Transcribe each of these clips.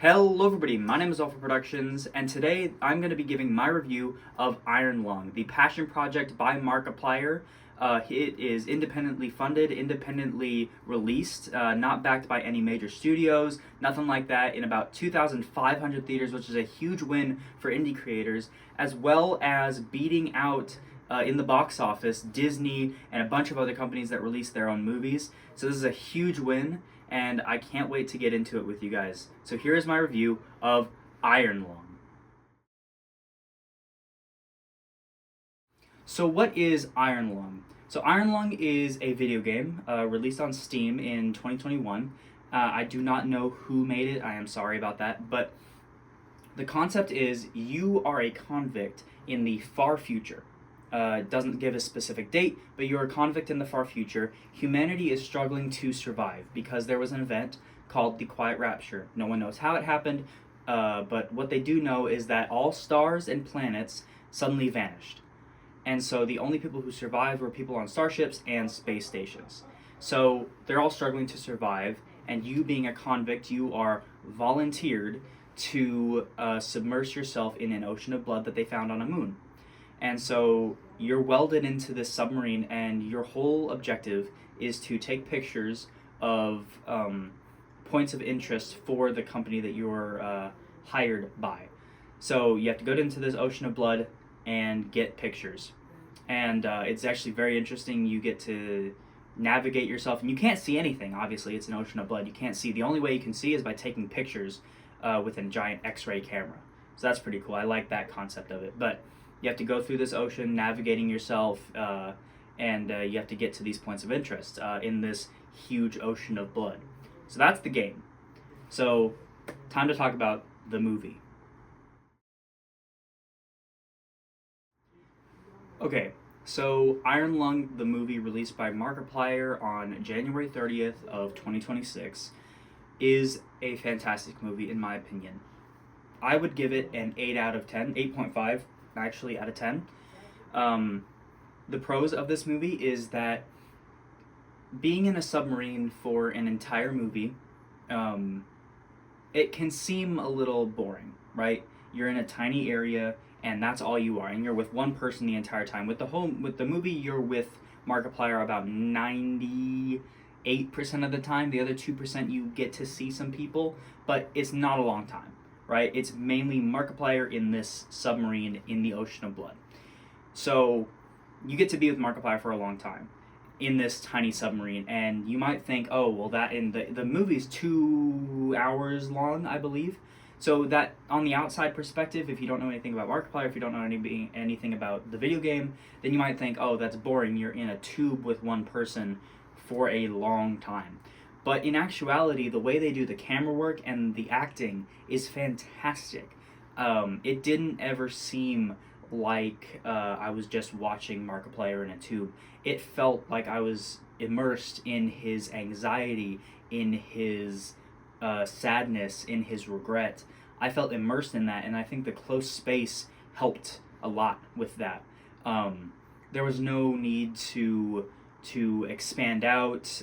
Hello everybody, my name is Alpha Productions, and today I'm going to be giving my review of Iron Lung, the passion project by Markiplier. It is independently funded, independently released, not backed by any major studios, nothing like that, in about 2,500 theaters, which is a huge win for indie creators, as well as beating out in the box office Disney and a bunch of other companies that release their own movies. So this is a huge win, and I can't wait to get into it with you guys. So here is my review of Iron Lung. So what is Iron Lung? So Iron Lung is a video game released on Steam in 2021. I do not know who made it, I am sorry about that, but the concept is you are a convict in the far future. It doesn't give a specific date, but you're a convict in the far future. Humanity is struggling to survive because there was an event called the Quiet Rapture. No one knows how it happened, but what they do know is that all stars and planets suddenly vanished. And so the only people who survived were people on starships and space stations. So they're all struggling to survive, and you being a convict, you are volunteered to submerge yourself in an ocean of blood that they found on a moon. And so you're welded into this submarine, and your whole objective is to take pictures of points of interest for the company that you're hired by. So you have to go into this ocean of blood and get pictures. And it's actually very interesting. You get to navigate yourself, and you can't see anything, obviously. It's an ocean of blood. You can't see. The only way you can see is by taking pictures with a giant X-ray camera. So that's pretty cool. I like that concept of it. But you have to go through this ocean, navigating yourself, and you have to get to these points of interest in this huge ocean of blood. So that's the game. So, time to talk about the movie. Okay, so Iron Lung, the movie released by Markiplier on January 30th of 2026, is a fantastic movie in my opinion. I would give it an 8 out of 10, 8.5 actually out of 10. The pros of this movie is that being in a submarine for an entire movie, it can seem a little boring, right? You're in a tiny area, and that's all you are, and you're with one person the entire time. With the movie, you're with Markiplier about 98% of the time. The other 2% you get to see some people, but it's not a long time. Right? It's mainly Markiplier in this submarine in the ocean of blood. So you get to be with Markiplier for a long time in this tiny submarine, and you might think, oh, well, that in the movie's 2 hours long, I believe. So that on the outside perspective, if you don't know anything about Markiplier, if you don't know anything about the video game, then you might think, oh, that's boring. You're in a tube with one person for a long time. But in actuality, the way they do the camera work and the acting is fantastic. It didn't ever seem like I was just watching Markiplier in a tube. It felt like I was immersed in his anxiety, in his sadness, in his regret. I felt immersed in that, and I think the close space helped a lot with that. There was no need to expand out.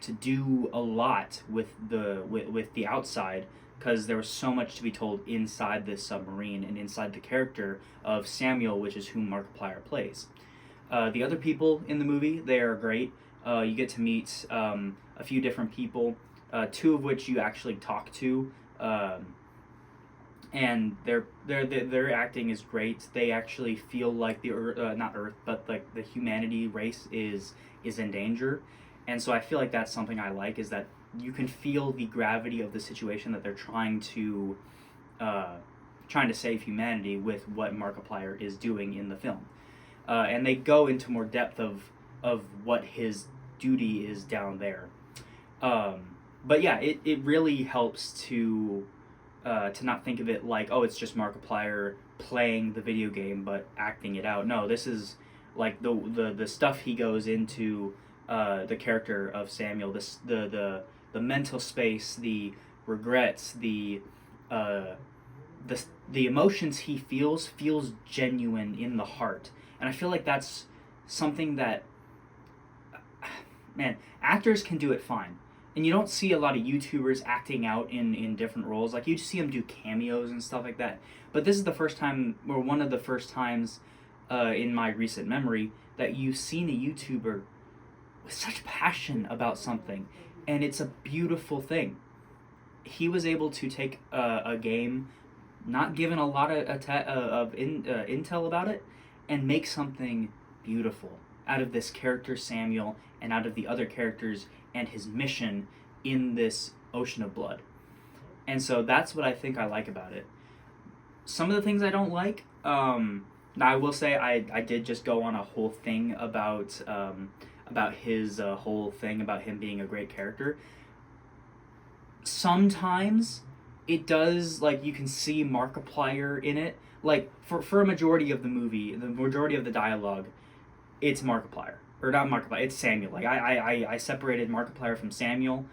To do a lot with the outside, because there was so much to be told inside this submarine and inside the character of Samuel, which is whom Markiplier plays. The other people in the movie, they are great. You get to meet a few different people, two of which you actually talk to, and their acting is great. They actually feel like the not Earth, but like the humanity race is in danger. And so I feel like that's something I like, is that you can feel the gravity of the situation that they're trying to save humanity with what Markiplier is doing in the film. And they go into more depth of what his duty is down there. But yeah, it really helps to not think of it like, oh, it's just Markiplier playing the video game but acting it out. No, this is like the stuff he goes into. The character of Samuel, the mental space, the regrets, the emotions he feels genuine in the heart, and I feel like that's something that, man, actors can do it fine. and you don't see a lot of YouTubers acting out in different roles. Like, you see them do cameos and stuff like that. But this is the first time, or one of the first times in my recent memory, that you've seen a YouTuber with such passion about something. And it's a beautiful thing. He was able to take a game, not given a lot of intel about it, and make something beautiful out of this character Samuel and out of the other characters and his mission in this ocean of blood. And so that's what I think I like about it. Some of the things I don't like, now I will say I did just go on a whole thing about his whole thing about him being a great character. Sometimes it does, like, you can see Markiplier in it. Like, for a majority of the movie, the majority of the dialogue, it's Markiplier. Or not Markiplier, it's Samuel. Like, I separated Markiplier from Samuel.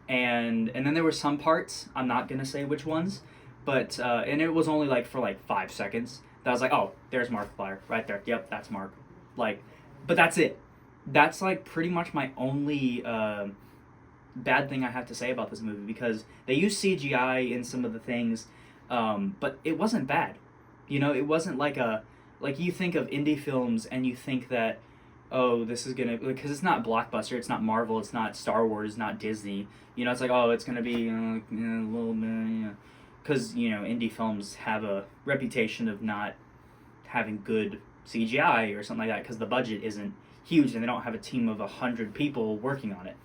And then there were some parts, I'm not going to say which ones, but, and it was only, like, for, like, 5 seconds, that I was like, oh, there's Markiplier, right there. Yep, that's Mark. Like, but that's it. That's, like, pretty much my only, bad thing I have to say about this movie, because they use CGI in some of the things, but it wasn't bad. You know, it wasn't like you think of indie films and you think that, oh, this is gonna, because it's not Blockbuster, it's not Marvel, it's not Star Wars, not Disney. You know, it's like, oh, it's gonna be a little bit, because, you know, indie films have a reputation of not having good CGI or something like that, because the budget isn't huge and they don't have a team of 100 people working on it.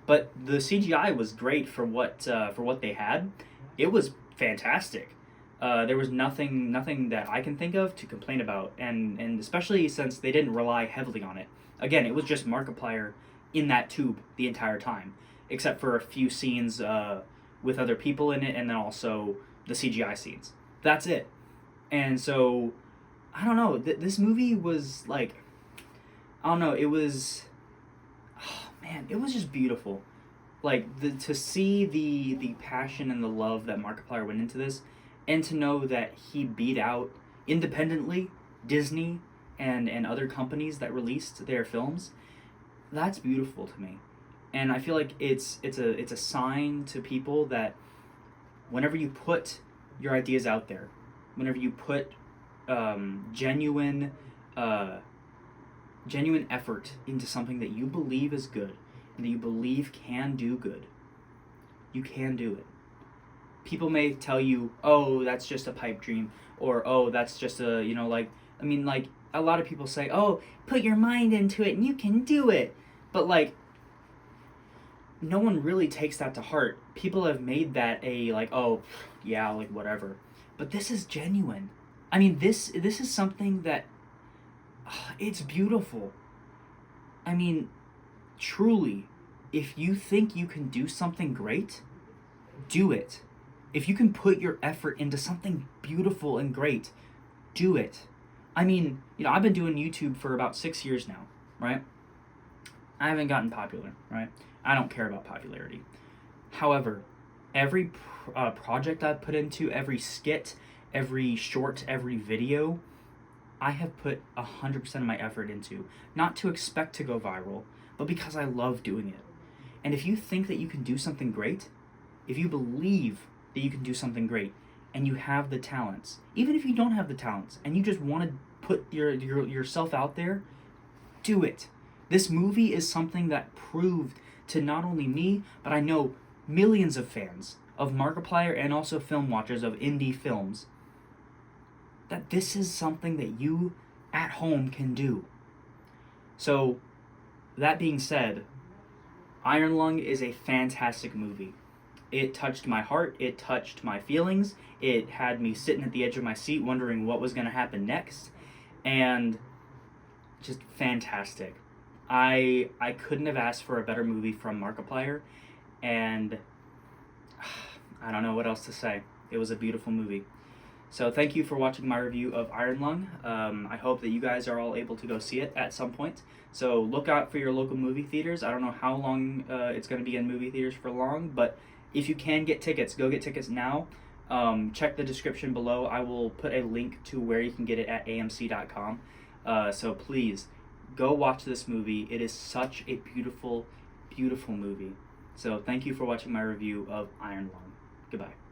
But the CGI was great for what they had. It was fantastic. There was nothing that I can think of to complain about, and especially since they didn't rely heavily on it. Again, it was just Markiplier in that tube the entire time, except for a few scenes with other people in it, and then also the CGI scenes. That's it. And so, I don't know. This movie was like, I don't know. It was, oh man, it was just beautiful. Like, to see the passion and the love that Markiplier went into this, and to know that he beat out independently Disney and other companies that released their films, that's beautiful to me. And I feel like it's a sign to people that whenever you put your ideas out there, whenever you put genuine effort into something that you believe is good and that you believe can do good, you can do it. People may tell you, oh, that's just a pipe dream, or, oh, that's just a, you know, like, I mean, like, a lot of people say, oh, put your mind into it and you can do it. But, like, no one really takes that to heart. People have made that a, like, oh, yeah, like, whatever. But this is genuine. I mean, this is something that, it's beautiful. I mean, truly, if you think you can do something great, do it. If you can put your effort into something beautiful and great, do it. I mean, you know, I've been doing YouTube for about 6 years now, right? I haven't gotten popular, right? I don't care about popularity. However, every project I've put into, every skit, every short, every video, I have put 100% of my effort into. Not to expect to go viral, but because I love doing it. And if you think that you can do something great, if you believe that you can do something great, and you have the talents, even if you don't have the talents, and you just want to put yourself out there, do it. This movie is something that proved to not only me, but I know millions of fans of Markiplier and also film watchers of indie films, that this is something that you at home can do. So, that being said, Iron Lung is a fantastic movie. It touched my heart, it touched my feelings, it had me sitting at the edge of my seat wondering what was going to happen next, and just fantastic. I couldn't have asked for a better movie from Markiplier, and I don't know what else to say. It was a beautiful movie. So thank you for watching my review of Iron Lung. I hope that you guys are all able to go see it at some point. So look out for your local movie theaters. I don't know how long it's going to be in movie theaters for long, but if you can get tickets, go get tickets now. Check the description below. I will put a link to where you can get it at amc.com. So please, go watch this movie. It is such a beautiful, beautiful movie. So thank you for watching my review of Iron Lung. Goodbye.